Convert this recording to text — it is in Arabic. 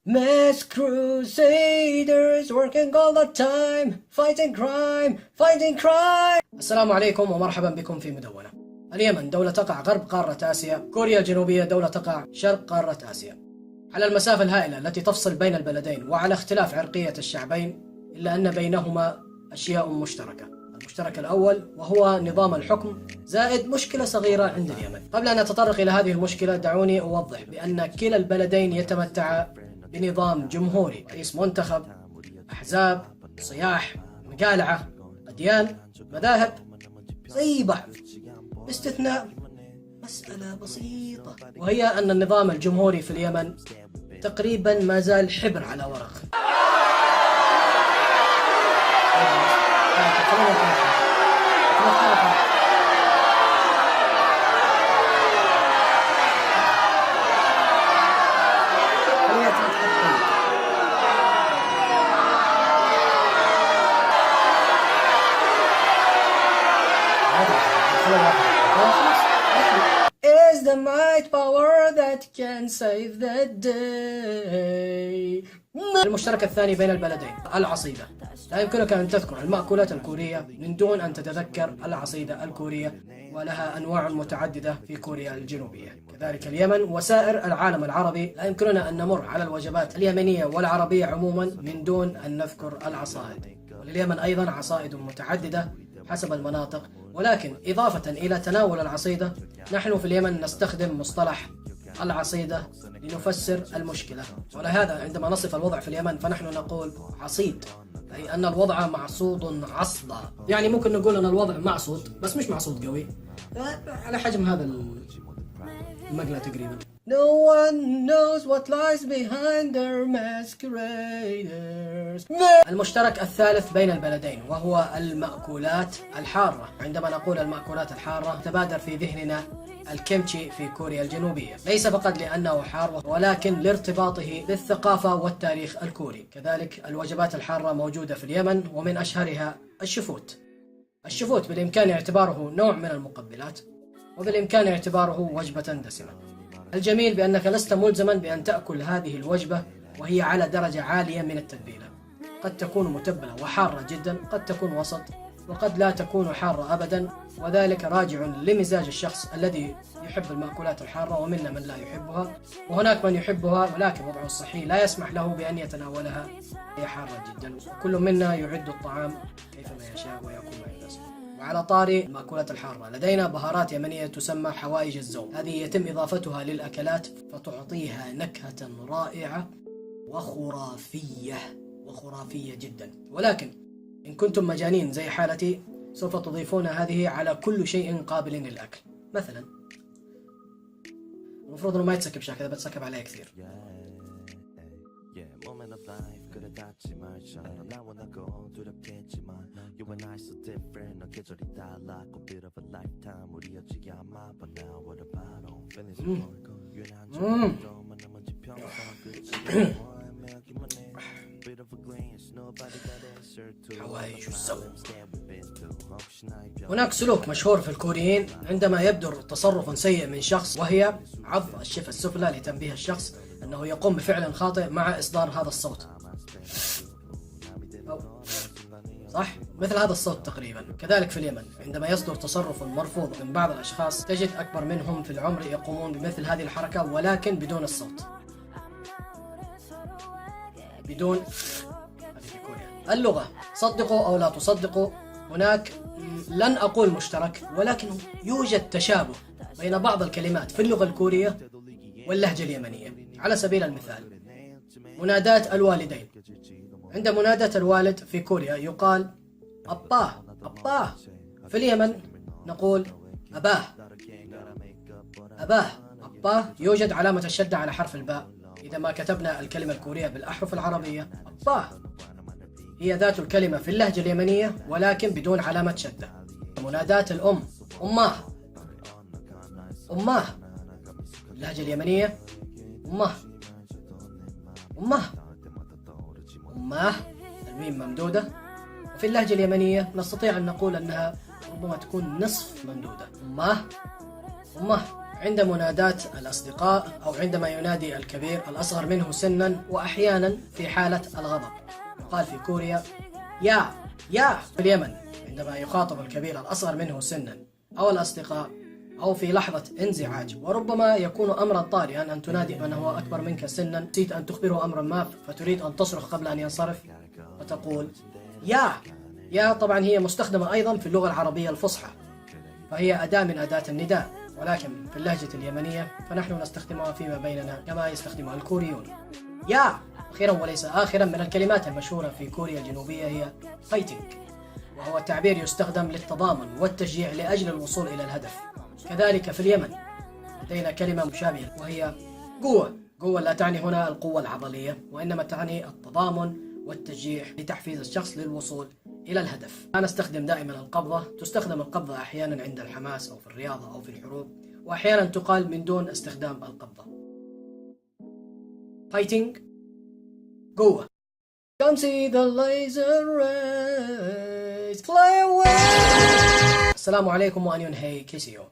Mass Crusaders working all the time fighting crime. السلام عليكم ومرحبا بكم في مدونة. اليمن دولة تقع غرب قارة آسيا، كوريا الجنوبية دولة تقع شرق قارة آسيا. على المسافة الهائلة التي تفصل بين البلدين وعلى اختلاف عرقية الشعبين، إلا أن بينهما أشياء مشتركة. المشترك الأول وهو نظام الحكم زائد مشكلة صغيرة عند اليمن. قبل أن أتطرق إلى هذه المشكلة دعوني أوضح بأن كلا البلدين يتمتع بنظام جمهوري، رئيس منتخب، أحزاب، صياح، مقالعة، أديان، مذاهب زي بعض، باستثناء مسألة بسيطة، وهي أن النظام الجمهوري في اليمن تقريبا ما زال حبر على ورق. Is the might power that can save the day. المشترك الثاني بين البلدين العصيدة. لا يمكنك أن تذكر المأكولات الكورية من دون أن تتذكر العصيدة الكورية، ولها أنواع متعددة في كوريا الجنوبية. كذلك اليمن وسائر العالم العربي لا يمكننا أن نمر على الوجبات اليمنية والعربية عموما من دون أن نذكر العصائد. ولليمن أيضا عصائد متعددة حسب المناطق، ولكن إضافة إلى تناول العصيدة نحن في اليمن نستخدم مصطلح العصيدة لنفسر المشكلة. ولهذا عندما نصف الوضع في اليمن فنحن نقول عصيد، أي أن الوضع معصود عصدا. يعني ممكن نقول أن الوضع معصود بس مش معصود قوي، على حجم هذا المقلة تقريبا. No one knows what lies behind their masqueraders. المشترك الثالث بين البلدين وهو المأكولات الحارة. عندما نقول المأكولات الحارة تبادر في ذهننا الكيمتشي في كوريا الجنوبية، ليس فقط لأنه حار ولكن لارتباطه بالثقافة والتاريخ الكوري. كذلك الوجبات الحارة موجودة في اليمن، ومن أشهرها الشفوت. الشفوت بالإمكان اعتباره نوع من المقبلات، وبالإمكان اعتباره وجبة دسمة. الجميل بأنك لست ملزما بأن تأكل هذه الوجبة وهي على درجة عالية من التتبيلة. قد تكون متبلة وحارة جدا، قد تكون وسط، وقد لا تكون حارة أبدا، وذلك راجع لمزاج الشخص الذي يحب المأكولات الحارة، ومنا من لا يحبها، وهناك من يحبها ولكن وضعه الصحي لا يسمح له بأن يتناولها، هي حارة جدا. كل منا يعد الطعام كيفما يشاء ويأكل ما يناسبه. وعلى طاري المأكولات الحارة، لدينا بهارات يمنية تسمى حوائج الزوم. هذه يتم إضافتها للأكلات فتعطيها نكهة رائعة وخرافية جدا. ولكن إن كنتم مجانين زي حالتي سوف تضيفون هذه على كل شيء قابل للأكل. مثلا المفروض أنه ما يتسكب شاكذا، بتسكب عليه كثير. حوائج الزوم. هناك سلوك مشهور في الكوريين عندما يبدر تصرف سيء من شخص، وهي عض الشفة السفلى لتنبيه الشخص أنه يقوم بفعل خاطئ مع إصدار هذا الصوت، صح؟ مثل هذا الصوت تقريبا. كذلك في اليمن عندما يصدر تصرف مرفوض من بعض الأشخاص تجد أكبر منهم في العمر يقومون بمثل هذه الحركة ولكن بدون الصوت، بدون. اللغة، صدقوا أو لا تصدقوا، هناك لن أقول مشترك ولكن يوجد تشابه بين بعض الكلمات في اللغة الكورية واللهجة اليمنية. على سبيل المثال منادات الوالدين. عند منادات الوالد في كوريا يقال أباه أباه، في اليمن نقول أباه أباه. أباه يوجد علامة الشدة على حرف الباء إذا ما كتبنا الكلمة الكورية بالأحرف العربية. أباه هي ذات الكلمة في اللهجة اليمنية ولكن بدون علامة شدة. منادات الأم أماه أماه، اللهجة اليمنية أماه أماه أماه، الميم ممدودة. وفي اللهجة اليمنية نستطيع أن نقول أنها ربما تكون نصف ممدودة، أماه أماه. عند منادات الأصدقاء أو عندما ينادي الكبير الأصغر منه سنا، وأحيانا في حالة الغضب. يقال في كوريا يا. في اليمن عندما يخاطب الكبير الأصغر منه سنا أو الأصدقاء أو في لحظة انزعاج، وربما يكون أمرا طارئا أن تنادي من هو أكبر منك سنا، تريد أن تخبره أمرا ما فتريد أن تصرخ قبل أن ينصرف وتقول يا. طبعا هي مستخدمة أيضا في اللغة العربية الفصحى، فهي أداة من أداة النداء، ولكن في اللهجة اليمنية فنحن نستخدمها فيما بيننا كما يستخدمها الكوريون. يا. أخيرا وليس آخرا، من الكلمات المشهورة في كوريا الجنوبية هي فايتنج، وهو تعبير يستخدم للتضامن والتشجيع لأجل الوصول إلى الهدف. كذلك في اليمن لدينا كلمة مشابهة وهي قوة لا تعني هنا القوة العضلية، وإنما تعني التضامن والتشجيع لتحفيز الشخص للوصول إلى الهدف. لا نستخدم دائما القبضة، تستخدم القبضة أحيانا عند الحماس أو في الرياضة أو في الحروب، وأحيانا تقال من دون استخدام القبضة. fighting قوة. Come see the laser rays fly away. السلام عليكم وأن هي كيسيو.